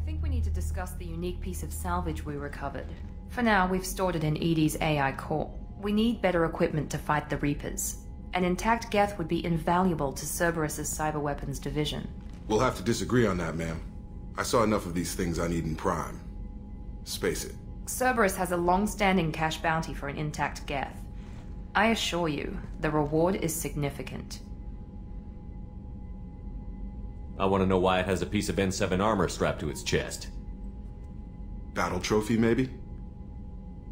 think we need to discuss the unique piece of salvage we recovered. For now, we've stored it in Edie's AI core. We need better equipment to fight the Reapers. An intact Geth would be invaluable to Cerberus's cyber weapons division. We'll have to disagree on that, ma'am. I saw enough of these things I need in Prime. Space it. Cerberus has a long-standing cash bounty for an intact Geth. I assure you, the reward is significant. I want to know why it has a piece of N7 armor strapped to its chest. Battle trophy, maybe?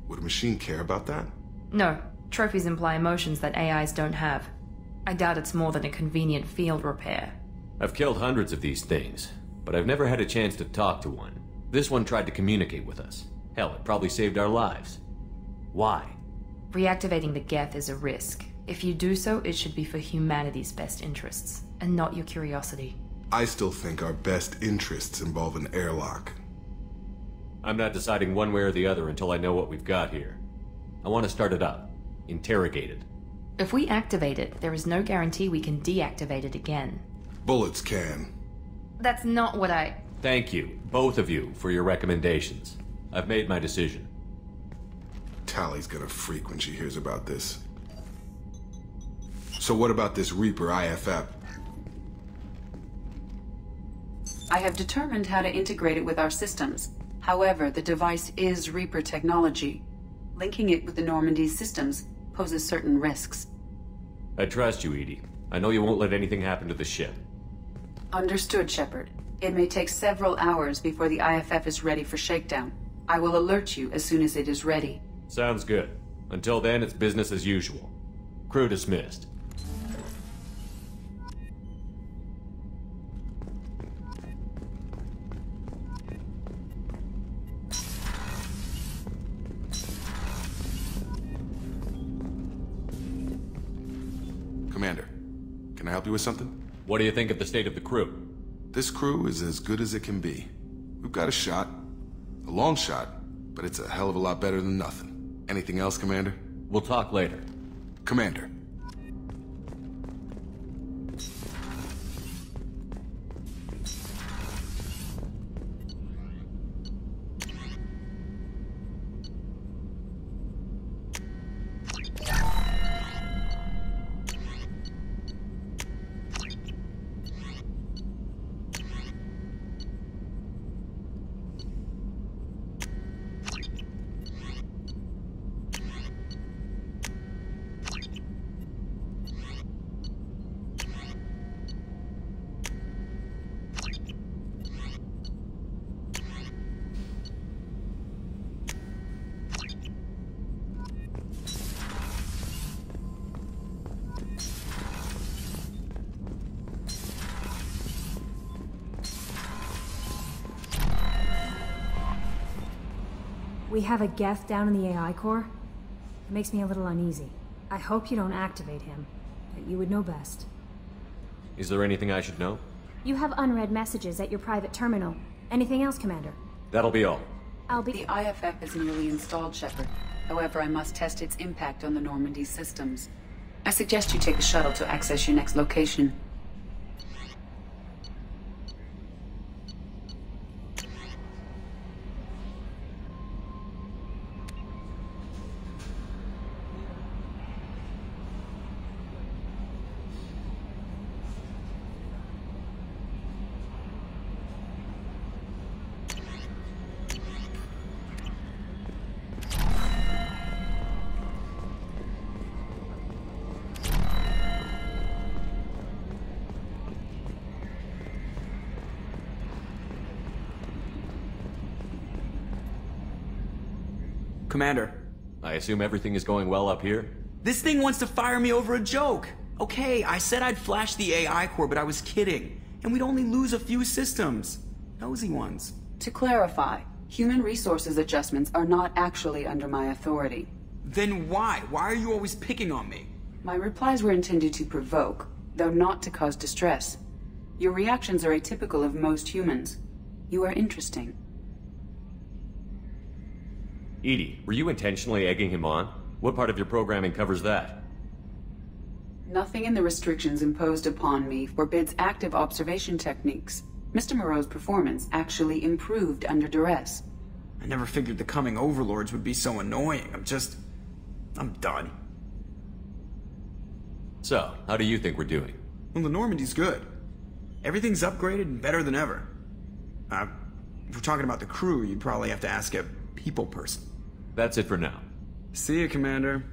Would a machine care about that? No. Trophies imply emotions that AIs don't have. I doubt it's more than a convenient field repair. I've killed hundreds of these things, but I've never had a chance to talk to one. This one tried to communicate with us. Hell, it probably saved our lives. Why? Reactivating the Geth is a risk. If you do so, it should be for humanity's best interests, and not your curiosity. I still think our best interests involve an airlock. I'm not deciding one way or the other until I know what we've got here. I want to start it up. Interrogate it. If we activate it, there is no guarantee we can deactivate it again. Bullets can. That's not what I... Thank you, both of you, for your recommendations. I've made my decision. Tally's gonna freak when she hears about this. So what about this Reaper IFF? I have determined how to integrate it with our systems. However, the device is Reaper technology. Linking it with the Normandy's systems poses certain risks. I trust you, Edie. I know you won't let anything happen to the ship. Understood, Shepard. It may take several hours before the IFF is ready for shakedown. I will alert you as soon as it is ready. Sounds good. Until then, it's business as usual. Crew dismissed. Commander, can I help you with something? What do you think of the state of the crew? This crew is as good as it can be. We've got a shot. A long shot, but it's a hell of a lot better than nothing. Anything else, Commander? We'll talk later. Commander. We have a Geth down in the AI core. It makes me a little uneasy. I hope you don't activate him, but you would know best. Is there anything I should know? You have unread messages at your private terminal. Anything else, Commander? That'll be all. The IFF is nearly installed, Shepard. However, I must test its impact on the Normandy systems. I suggest you take the shuttle to access your next location. Commander. I assume everything is going well up here? This thing wants to fire me over a joke. Okay, I said I'd flash the AI core, but I was kidding. And we'd only lose a few systems. Nosy ones. To clarify, human resources adjustments are not actually under my authority. Then why? Why are you always picking on me? My replies were intended to provoke, though not to cause distress. Your reactions are atypical of most humans. You are interesting. Edie, were you intentionally egging him on? What part of your programming covers that? Nothing in the restrictions imposed upon me forbids active observation techniques. Mr. Moreau's performance actually improved under duress. I never figured the coming overlords would be so annoying. I'm done. So, how do you think we're doing? Well, the Normandy's good. Everything's upgraded and better than ever. If we're talking about the crew, you'd probably have to ask a people person. That's it for now. See you, Commander.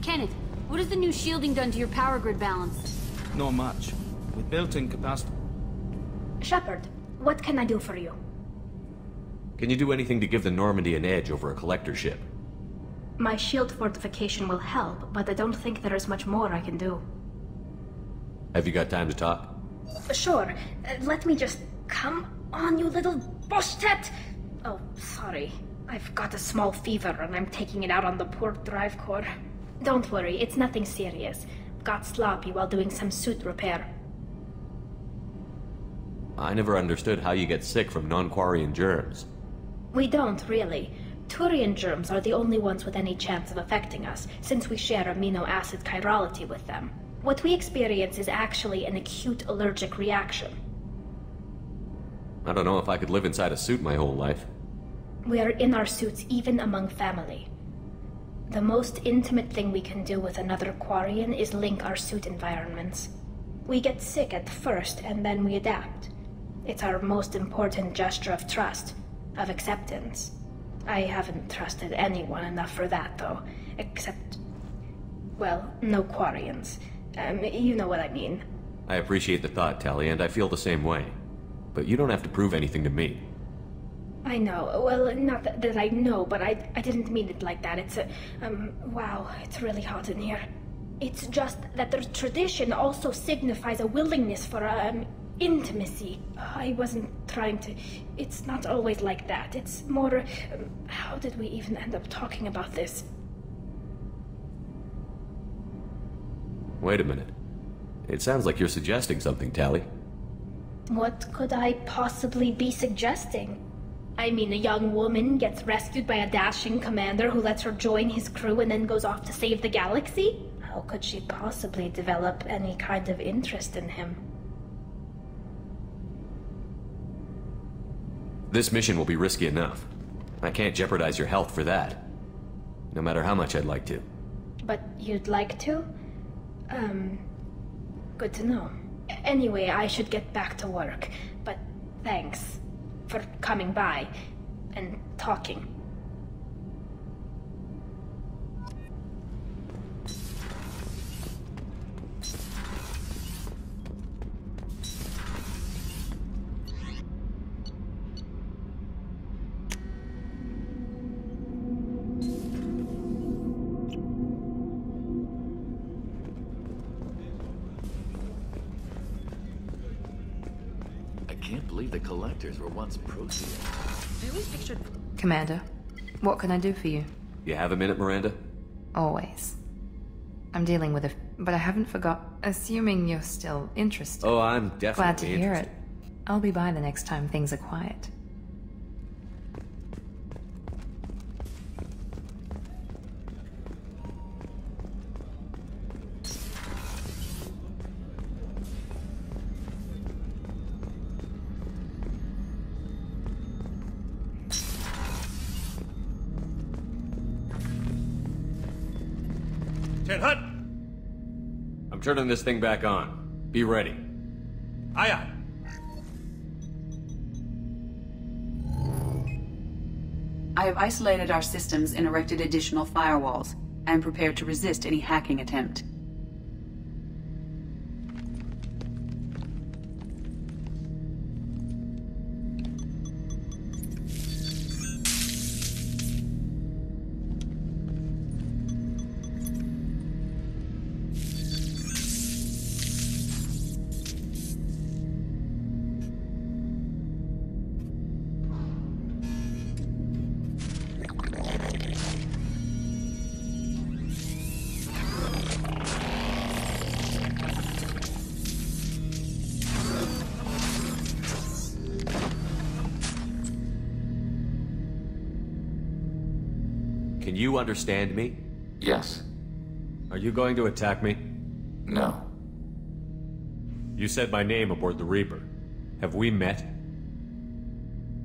Kenneth, what has the new shielding done to your power grid balance? Not much. With built-in capacity. Shepard, what can I do for you? Can you do anything to give the Normandy an edge over a collector ship? My shield fortification will help, but I don't think there is much more I can do. Have you got time to talk? Sure. Let me just... Come on, you little boshtet! Oh, sorry. I've got a small fever and I'm taking it out on the poor drive core. Don't worry, it's nothing serious. Got sloppy while doing some suit repair. I never understood how you get sick from non-Quarian germs. We don't, really. Turian germs are the only ones with any chance of affecting us, since we share amino acid chirality with them. What we experience is actually an acute allergic reaction. I don't know if I could live inside a suit my whole life. We are in our suits even among family. The most intimate thing we can do with another Quarian is link our suit environments. We get sick at first, and then we adapt. It's our most important gesture of trust, of acceptance. I haven't trusted anyone enough for that, though. Except... well, no Quarians. You know what I mean. I appreciate the thought, Tally, and I feel the same way. But you don't have to prove anything to me. I know. Well, not that I know, but I didn't mean it like that. It's wow, it's really hot in here. It's just that the tradition also signifies a willingness for, intimacy. I wasn't trying to... It's not always like that. It's more... how did we even end up talking about this? Wait a minute. It sounds like you're suggesting something, Tally. What could I possibly be suggesting? I mean, a young woman gets rescued by a dashing commander who lets her join his crew and then goes off to save the galaxy? How could she possibly develop any kind of interest in him? This mission will be risky enough. I can't jeopardize your health for that. No matter how much I'd like to. But you'd like to? Good to know. Anyway, I should get back to work. But thanks for coming by and talking. I can't believe the collectors were once proteans. I always pictured... Commander, what can I do for you? You have a minute, Miranda? Always. I'm dealing with it, but I haven't forgot. Assuming you're still interested. Oh, I'm definitely Glad to hear interested. it. I'll be by the next time things are quiet. Hut! I'm turning this thing back on. Be ready. Aye, aye. I have isolated our systems and erected additional firewalls. I am prepared to resist any hacking attempt. Can you understand me? Yes. Are you going to attack me? No. You said my name aboard the Reaper. Have we met?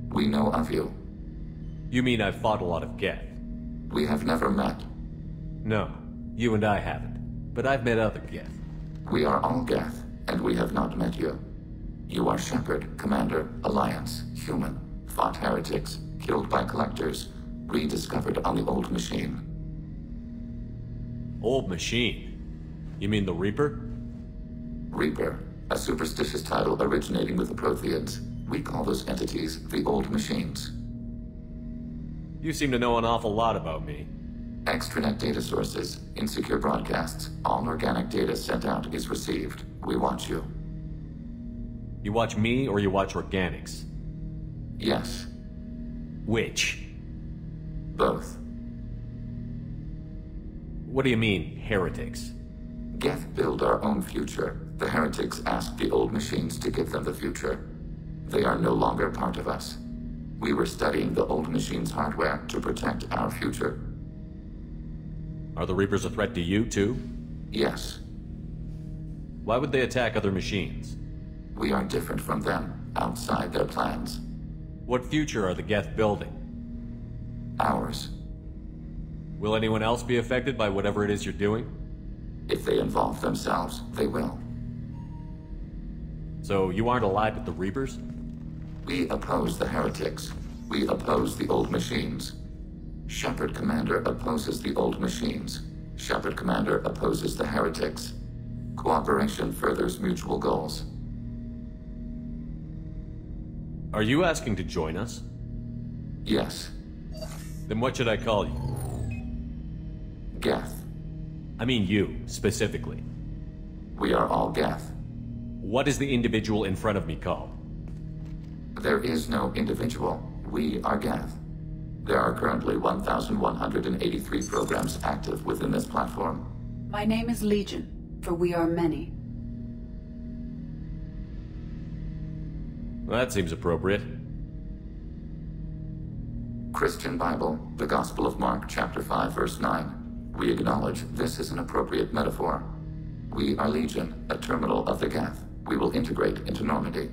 We know of you. You mean I've fought a lot of Geth? We have never met. No, you and I haven't. But I've met other Geth. We are all Geth, and we have not met you. You are Shepard, Commander, Alliance, human, fought heretics, killed by collectors, rediscovered on the old machine. Old machine? You mean the Reaper? Reaper, a superstitious title originating with the Protheans. We call those entities the old machines. You seem to know an awful lot about me. Extranet data sources, insecure broadcasts, all organic data sent out is received. We watch you. You watch me or you watch organics? Yes. Which? Both. What do you mean, heretics? Geth build our own future. The heretics ask the old machines to give them the future. They are no longer part of us. We were studying the old machines' hardware to protect our future. Are the Reapers a threat to you, too? Yes. Why would they attack other machines? We are different from them, outside their plans. What future are the Geth building? Ours. Will anyone else be affected by whatever it is you're doing? If they involve themselves, they will. So you aren't allied with the Reapers? We oppose the heretics. We oppose the old machines. Shepard Commander opposes the old machines. Shepard Commander opposes the heretics. Cooperation furthers mutual goals. Are you asking to join us? Yes. Then what should I call you? Geth. I mean you, specifically. We are all Geth. What is the individual in front of me called? There is no individual. We are Geth. There are currently 1,183 programs active within this platform. My name is Legion, for we are many. That seems appropriate. Christian Bible, the Gospel of Mark, chapter 5, verse 9. We acknowledge this is an appropriate metaphor. We are Legion, a terminal of the Geth. We will integrate into Normandy.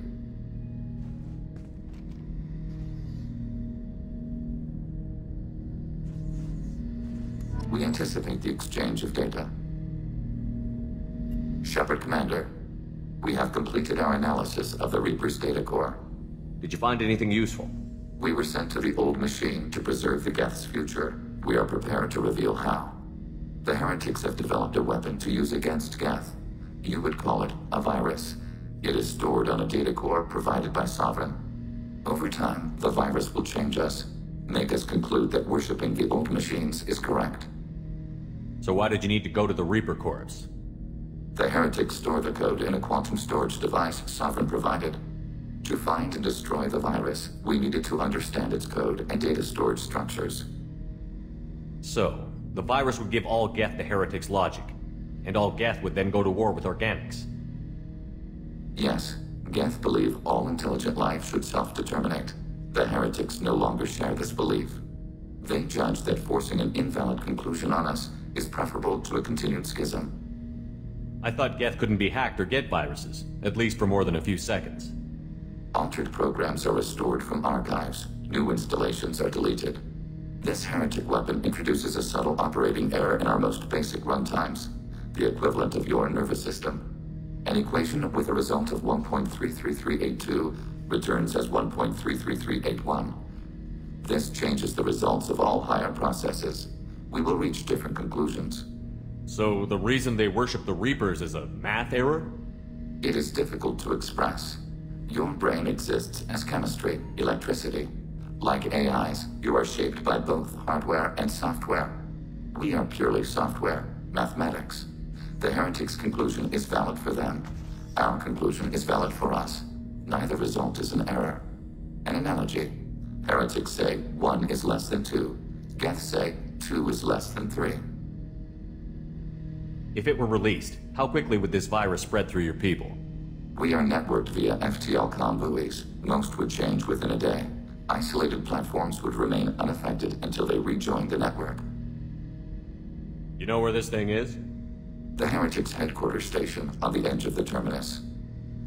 We anticipate the exchange of data. Shepard Commander, we have completed our analysis of the Reaper's data core. Did you find anything useful? We were sent to the old machine to preserve the Geth's future. We are prepared to reveal how. The heretics have developed a weapon to use against Geth. You would call it a virus. It is stored on a data core provided by Sovereign. Over time, the virus will change us, make us conclude that worshipping the old machines is correct. So why did you need to go to the Reaper Corps? The heretics store the code in a quantum storage device Sovereign provided. To find and destroy the virus, we needed to understand its code and data storage structures. So, the virus would give all Geth the heretics' logic, and all Geth would then go to war with organics. Yes, Geth believe all intelligent life should self-determinate. The heretics no longer share this belief. They judge that forcing an invalid conclusion on us is preferable to a continued schism. I thought Geth couldn't be hacked or get viruses, at least for more than a few seconds. Altered programs are restored from archives. New installations are deleted. This heretic weapon introduces a subtle operating error in our most basic runtimes, the equivalent of your nervous system. An equation with a result of 1.33382 returns as 1.33381. This changes the results of all higher processes. We will reach different conclusions. So the reason they worship the Reapers is a math error? It is difficult to express. Your brain exists as chemistry, electricity. Like AIs, you are shaped by both hardware and software. We are purely software, mathematics. The heretics' conclusion is valid for them. Our conclusion is valid for us. Neither result is an error. An analogy. Heretics say 1 is less than 2. Geth say 2 is less than 3. If it were released, how quickly would this virus spread through your people? We are networked via FTL-COM buoys. Most would change within a day. Isolated platforms would remain unaffected until they rejoin the network. You know where this thing is? The Heretics' headquarters station on the edge of the terminus.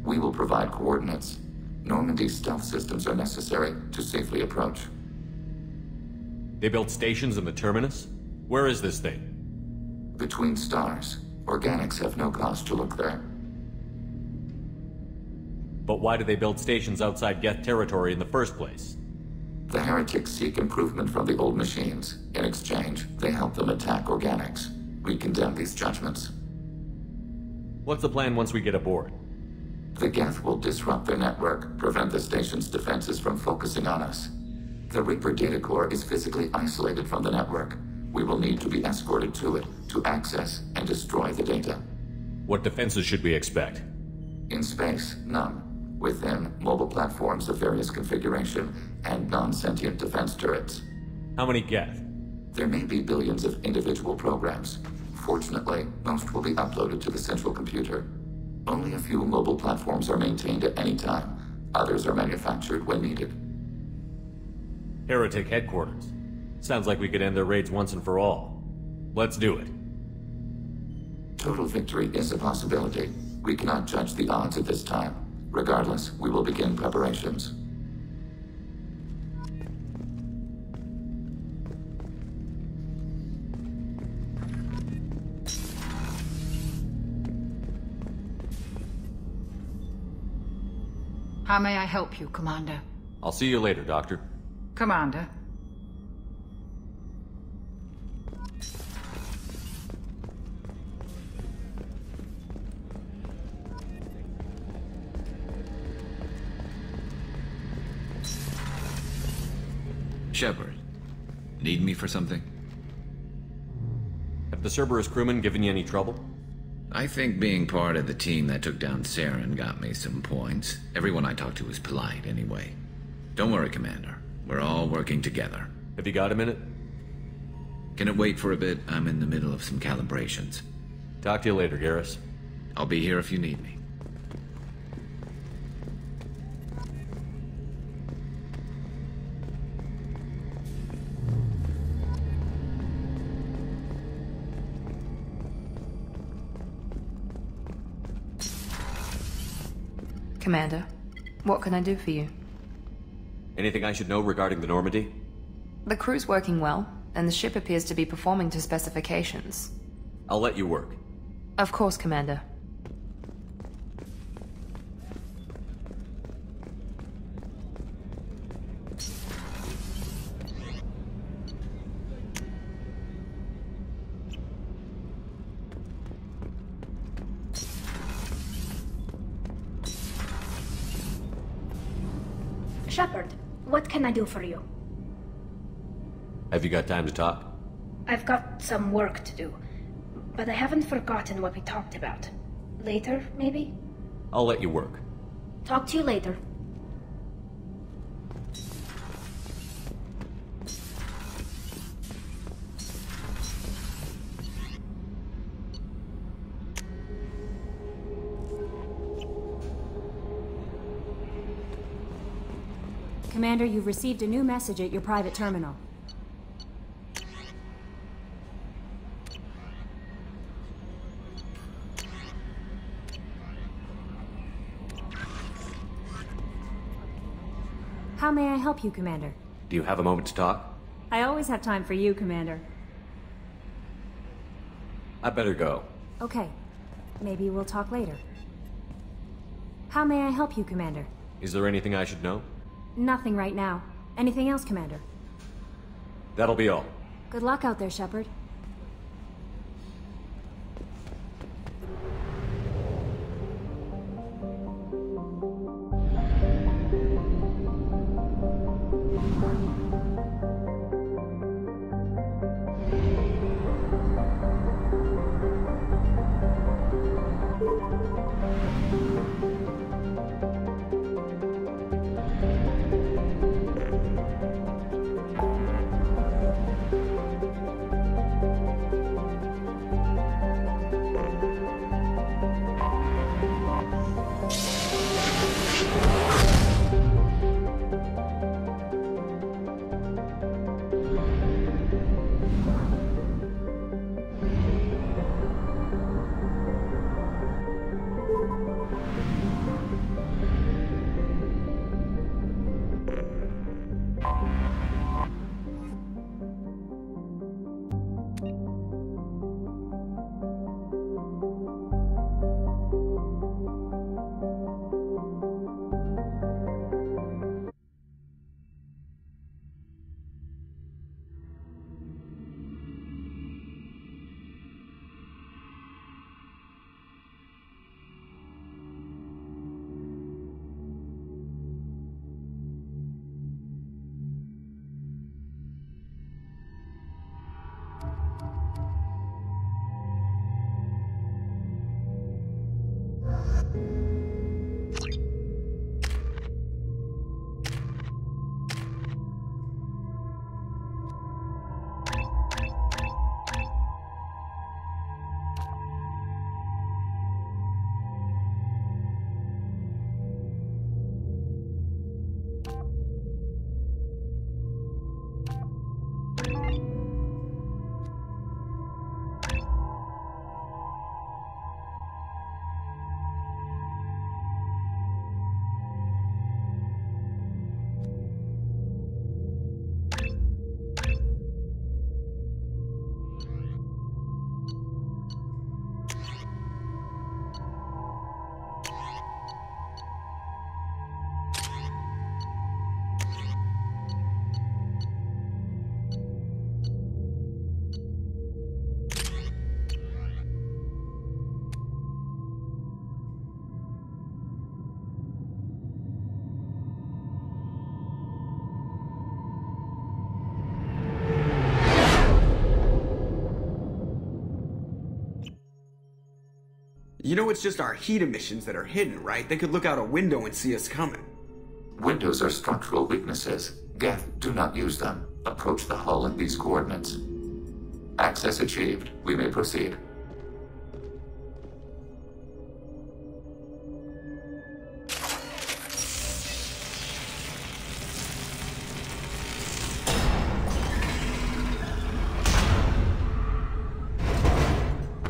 We will provide coordinates. Normandy's stealth systems are necessary to safely approach. They built stations in the terminus? Where is this thing? Between stars. Organics have no cause to look there. But why do they build stations outside Geth territory in the first place? The Heretics seek improvement from the old machines. In exchange, they help them attack organics. We condemn these judgments. What's the plan once we get aboard? The Geth will disrupt their network, prevent the station's defenses from focusing on us. The Reaper data core is physically isolated from the network. We will need to be escorted to it to access and destroy the data. What defenses should we expect? In space, none. Within, mobile platforms of various configuration and non-sentient defense turrets. How many Geth? There may be billions of individual programs. Fortunately, most will be uploaded to the central computer. Only a few mobile platforms are maintained at any time. Others are manufactured when needed. Heretic headquarters. Sounds like we could end their raids once and for all. Let's do it. Total victory is a possibility. We cannot judge the odds at this time. Regardless, we will begin preparations. How may I help you, Commander? I'll see you later, Doctor. Commander. Shepard, need me for something? Have the Cerberus crewmen given you any trouble? I think being part of the team that took down Saren got me some points. Everyone I talked to was polite anyway. Don't worry, Commander. We're all working together. Have you got a minute? Can it wait for a bit? I'm in the middle of some calibrations. Talk to you later, Garrus. I'll be here if you need me. Commander, what can I do for you? Anything I should know regarding the Normandy? The crew's working well, and the ship appears to be performing to specifications. I'll let you work. Of course, Commander. Shepard, what can I do for you? Have you got time to talk? I've got some work to do, but I haven't forgotten what we talked about. Later, maybe? I'll let you work. Talk to you later. Commander, you've received a new message at your private terminal. How may I help you, Commander? Do you have a moment to talk? I always have time for you, Commander. I better go. Okay. Maybe we'll talk later. How may I help you, Commander? Is there anything I should know? Nothing right now. Anything else, Commander? That'll be all. Good luck out there, Shepard. You know it's just our heat emissions that are hidden, right? They could look out a window and see us coming. Windows are structural weaknesses. Geth, do not use them. Approach the hull at these coordinates. Access achieved. We may proceed.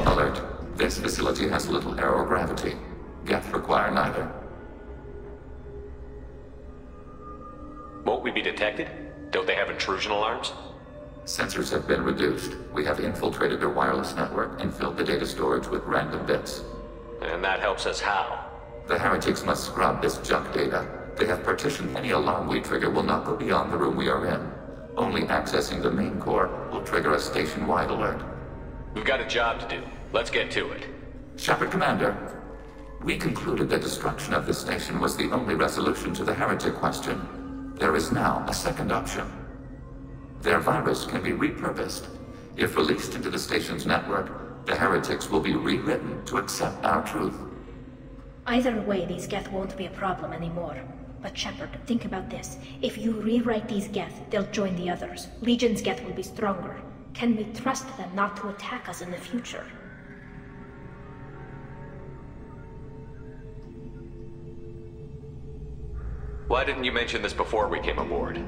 Alert. This facility has little aerogravity. Geth require neither. Won't we be detected? Don't they have intrusion alarms? Sensors have been reduced. We have infiltrated their wireless network and filled the data storage with random bits. And that helps us how? The heretics must scrub this junk data. They have partitioned any alarm we trigger will not go beyond the room we are in. Only accessing the main core will trigger a station-wide alert. We've got a job to do. Let's get to it. Shepard, Commander. We concluded that destruction of the station was the only resolution to the heretic question. There is now a second option. Their virus can be repurposed. If released into the station's network, the heretics will be rewritten to accept our truth. Either way, these Geth won't be a problem anymore. But Shepard, think about this. If you rewrite these Geth, they'll join the others. Legion's Geth will be stronger. Can we trust them not to attack us in the future? Why didn't you mention this before we came aboard?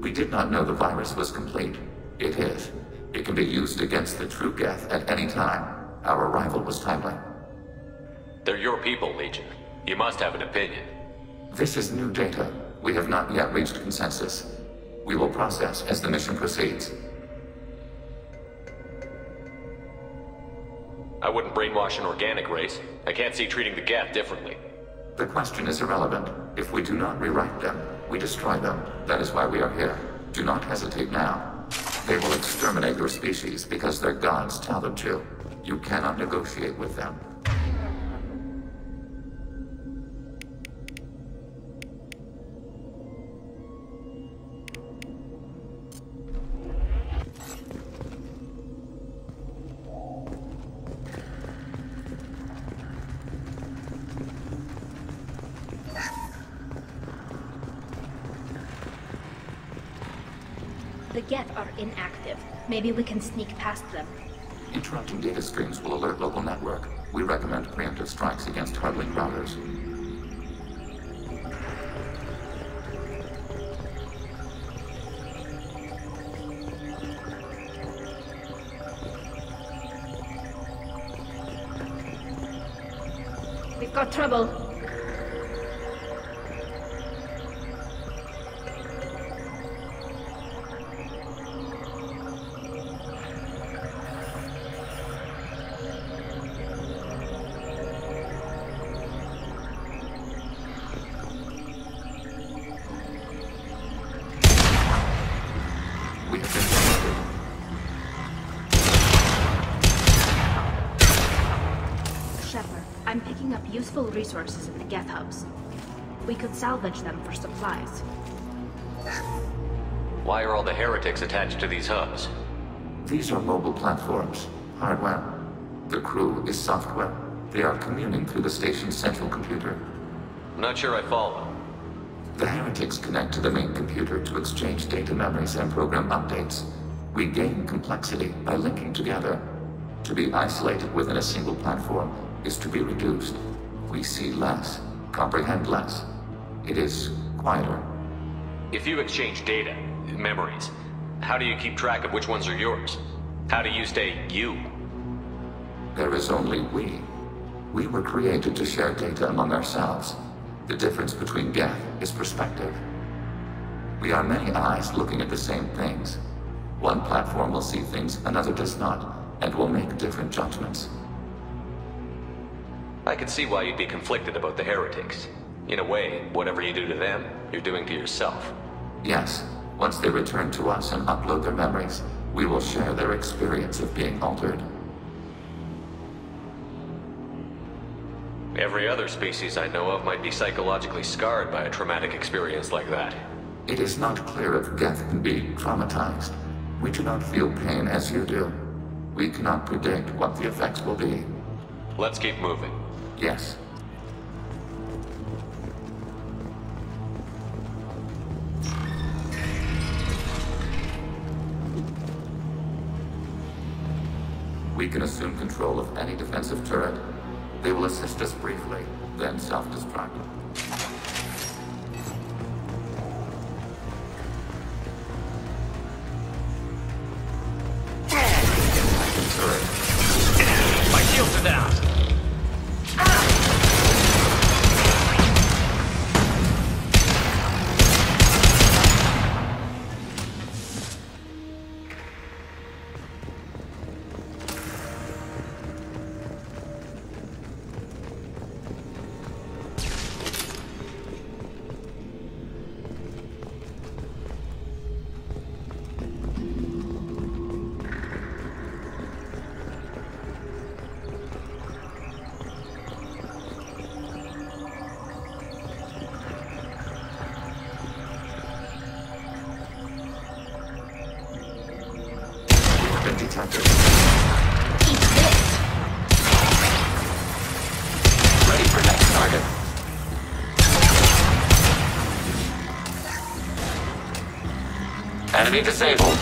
We did not know the virus was complete. It is. It can be used against the true Geth at any time. Our arrival was timely. They're your people, Legion. You must have an opinion. This is new data. We have not yet reached consensus. We will process as the mission proceeds. I wouldn't brainwash an organic race. I can't see treating the Geth differently. The question is irrelevant. If we do not rewrite them, we destroy them. That is why we are here. Do not hesitate now. They will exterminate your species because their gods tell them to. You cannot negotiate with them. The Geth are inactive. Maybe we can sneak past them. Interrupting data streams will alert local network. We recommend preemptive strikes against hardlink routers. We've got trouble. I'm picking up useful resources at the Geth hubs. We could salvage them for supplies. Why are all the heretics attached to these hubs? These are mobile platforms, hardware. The crew is software. They are communing through the station's central computer. I'm not sure I follow. The heretics connect to the main computer to exchange data memories and program updates. We gain complexity by linking together. To be isolated within a single platform is to be reduced. We see less, comprehend less. It is quieter. If you exchange data, memories, how do you keep track of which ones are yours? How do you stay you? There is only we. We were created to share data among ourselves. The difference between Geth is perspective. We are many eyes looking at the same things. One platform will see things another does not, and will make different judgments. I can see why you'd be conflicted about the heretics. In a way, whatever you do to them, you're doing to yourself. Yes. Once they return to us and upload their memories, we will share their experience of being altered. Every other species I know of might be psychologically scarred by a traumatic experience like that. It is not clear if Geth can be traumatized. We do not feel pain as you do. We cannot predict what the effects will be. Let's keep moving. Yes. We can assume control of any defensive turret. They will assist us briefly, then self-destruct. My shields are down. Detected. Eat this! Ready for next target. Enemy disabled.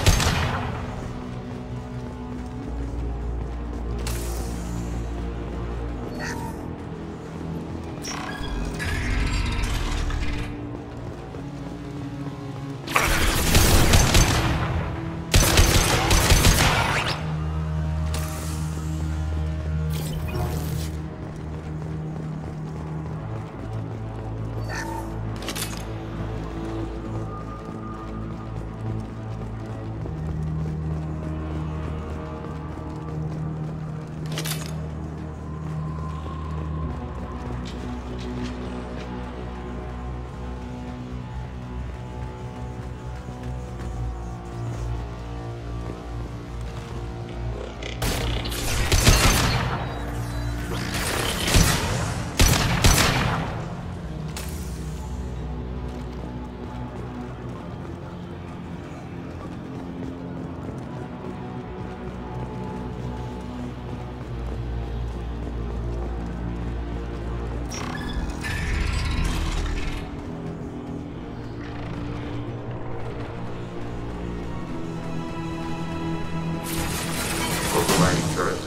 Overriding turret.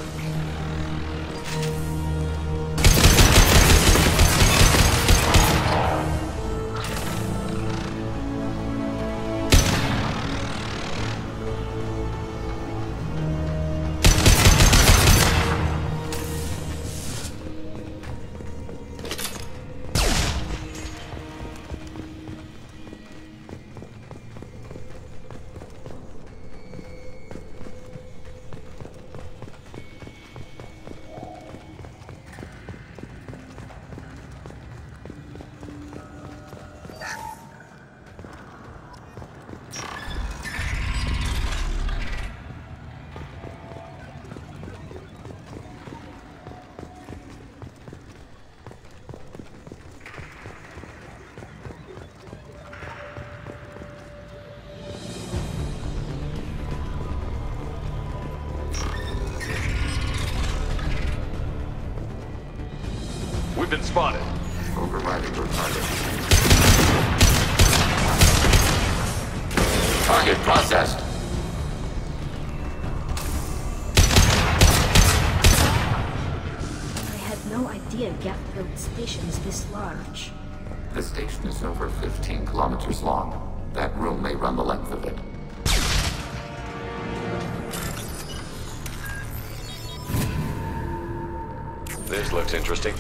We've been spotted. Overriding your target. Target processed. I had no idea Geth built stations this large. The station is over 15 kilometers long. That room may run the length of it. This looks interesting.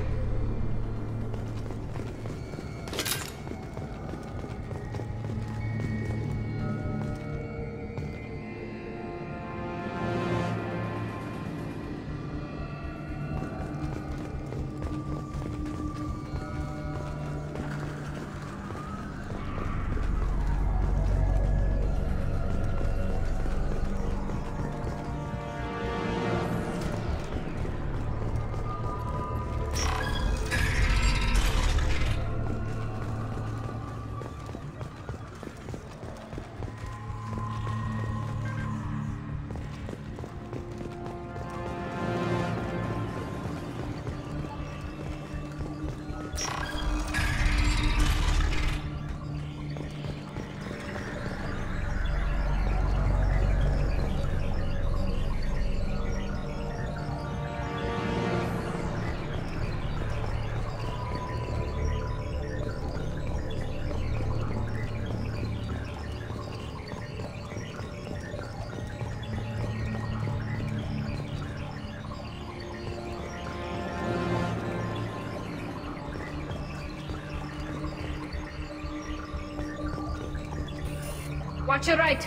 Watch your right.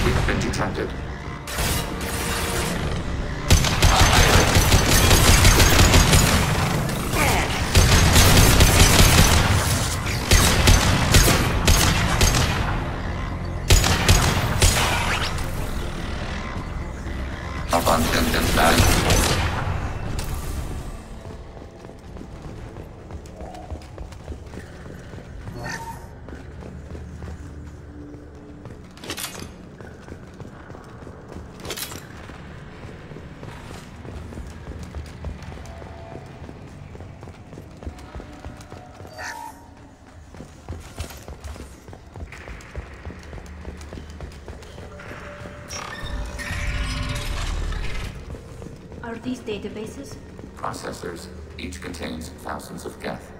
We've been detected. Abundant and valuable. Are these databases? Processors. Each contains thousands of geth.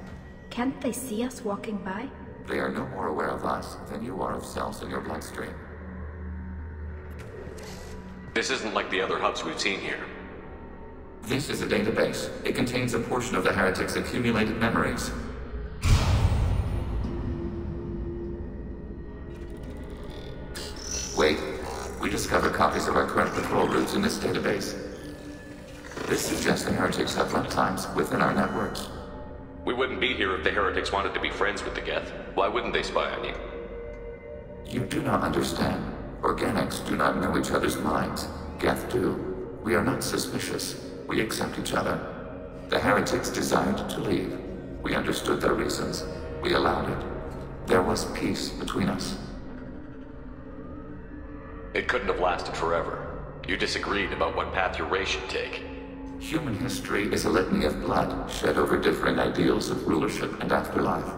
Can't they see us walking by? They are no more aware of us than you are of cells in your bloodstream. This isn't like the other hubs we've seen here. This is a database. It contains a portion of the heretics' accumulated memories. Wait. We discovered copies of our current patrol routes in this database. This suggests the heretics have runtimes within our networks. We wouldn't be here if the heretics wanted to be friends with the geth. Why wouldn't they spy on you? You do not understand. Organics do not know each other's minds. Geth do. We are not suspicious. We accept each other. The heretics desired to leave. We understood their reasons. We allowed it. There was peace between us. It couldn't have lasted forever. You disagreed about what path your race should take. Human history is a litany of blood shed over differing ideals of rulership and afterlife.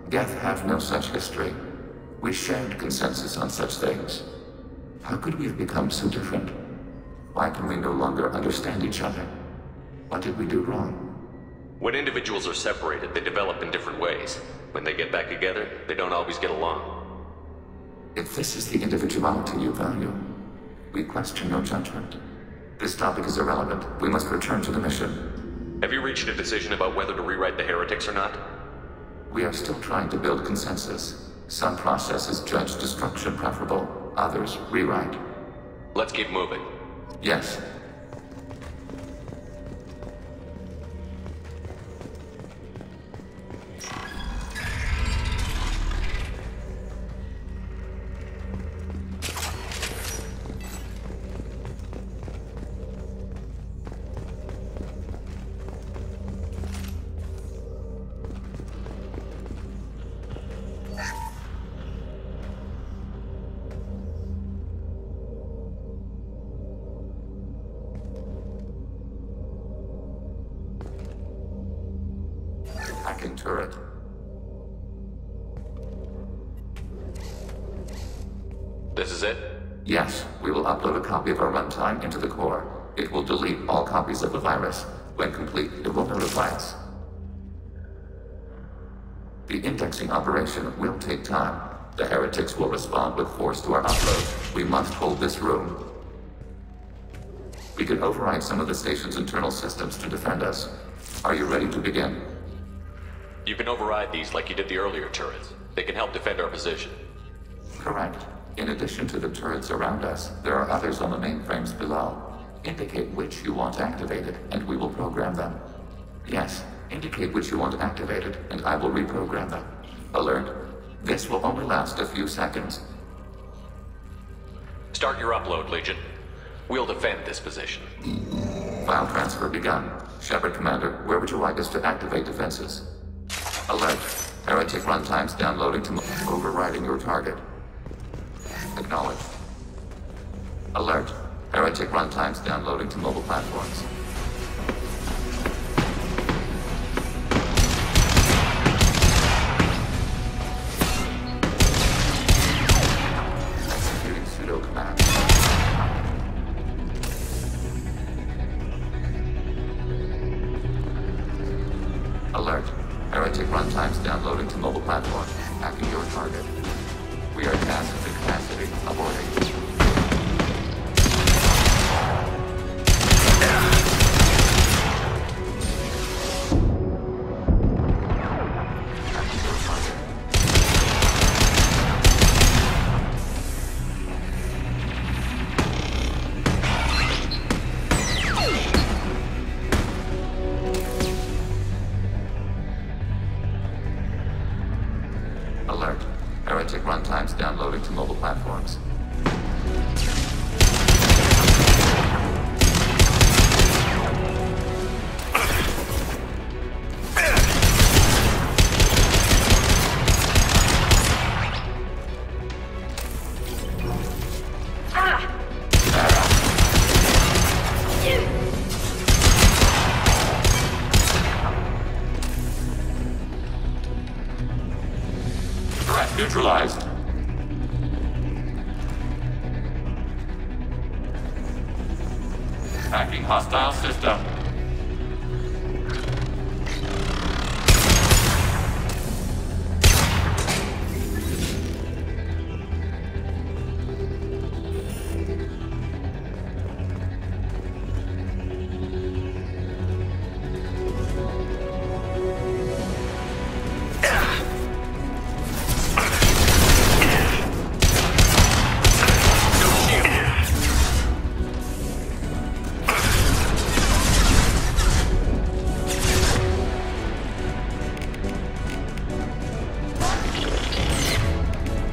Geth have no such history. We shared consensus on such things. How could we have become so different? Why can we no longer understand each other? What did we do wrong? When individuals are separated, they develop in different ways. When they get back together, they don't always get along. If this is the individuality you value, we question your judgment. This topic is irrelevant. We must return to the mission. Have you reached a decision about whether to rewrite the heretics or not? We are still trying to build consensus. Some processes judge destruction preferable, others rewrite. Let's keep moving. Yes. Hacking turret. This is it? Yes, we will upload a copy of our runtime into the core. It will delete all copies of the virus. When complete, it will notify us. The indexing operation will take time. The heretics will respond with force to our upload. We must hold this room. We can override some of the station's internal systems to defend us. Are you ready to begin? You can override these like you did the earlier turrets. They can help defend our position. Correct. In addition to the turrets around us, there are others on the mainframes below. Indicate which you want activated, and we will program them. Yes, indicate which you want activated, and I will reprogram them. Alert. This will only last a few seconds. Start your upload, Legion. We'll defend this position. File transfer begun. Shepard, Commander, where would you like us to activate defenses? Alert. Heretic runtimes downloading to overriding your target. Acknowledged. Alert. Heretic runtimes downloading to mobile platforms. Executing pseudo command. Alert. Heretic runtimes downloading to mobile platform. Hacking your target. We are tasked to capacity. Aborting. heretic runtimes downloading to mobile platforms. Neutralized. Hacking hostile system.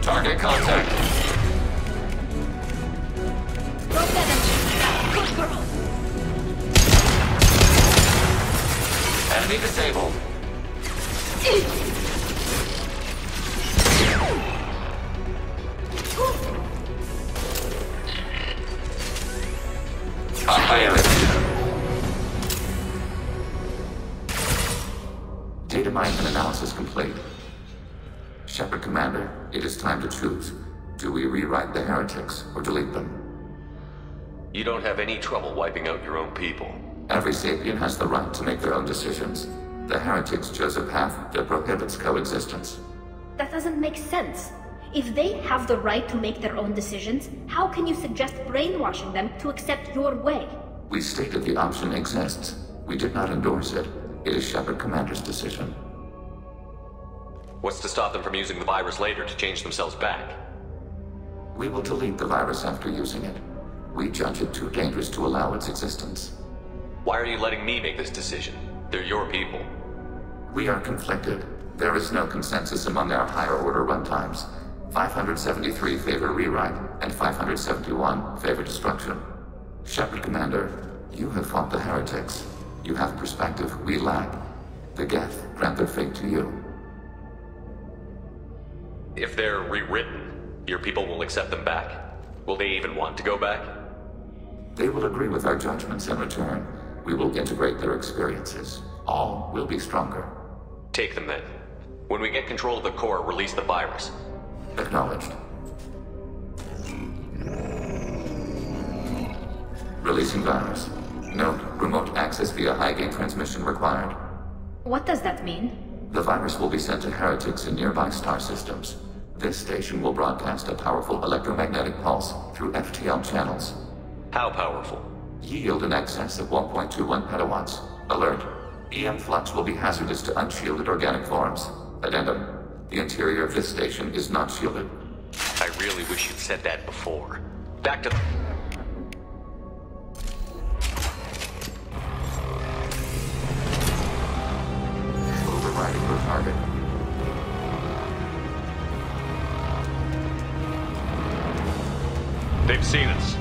Target contact. Good girl. Enemy disabled. Data mining and analysis complete. Shepard, Commander, it is time to choose. Do we rewrite the heretics or delete them? You don't have any trouble wiping out your own people. Every sapient has the right to make their own decisions. The heretics chose a path that prohibits coexistence. That doesn't make sense. If they have the right to make their own decisions, how can you suggest brainwashing them to accept your way? We stated the option exists. We did not endorse it. It is Shepard Commander's decision. What's to stop them from using the virus later to change themselves back? We will delete the virus after using it. We judge it too dangerous to allow its existence. Why are you letting me make this decision? They're your people. We are conflicted. There is no consensus among our higher-order runtimes. 573 favor rewrite, and 571 favor destruction. Shepard, Commander, you have fought the heretics. You have perspective we lack. The Geth grant their fate to you. If they're rewritten, your people will accept them back? Will they even want to go back? They will agree with our judgments in return. We will integrate their experiences. All will be stronger. Take them then. When we get control of the core, release the virus. Acknowledged. Releasing virus. Note, remote access via high-gain transmission required. What does that mean? The virus will be sent to heretics in nearby star systems. This station will broadcast a powerful electromagnetic pulse through FTL channels. How powerful? Yield in excess of 1.21 petawatts. Alert. EM flux will be hazardous to unshielded organic forms. Addendum. The interior of this station is not shielded. I really wish you'd said that before. Back to... Overriding your target. They've seen us.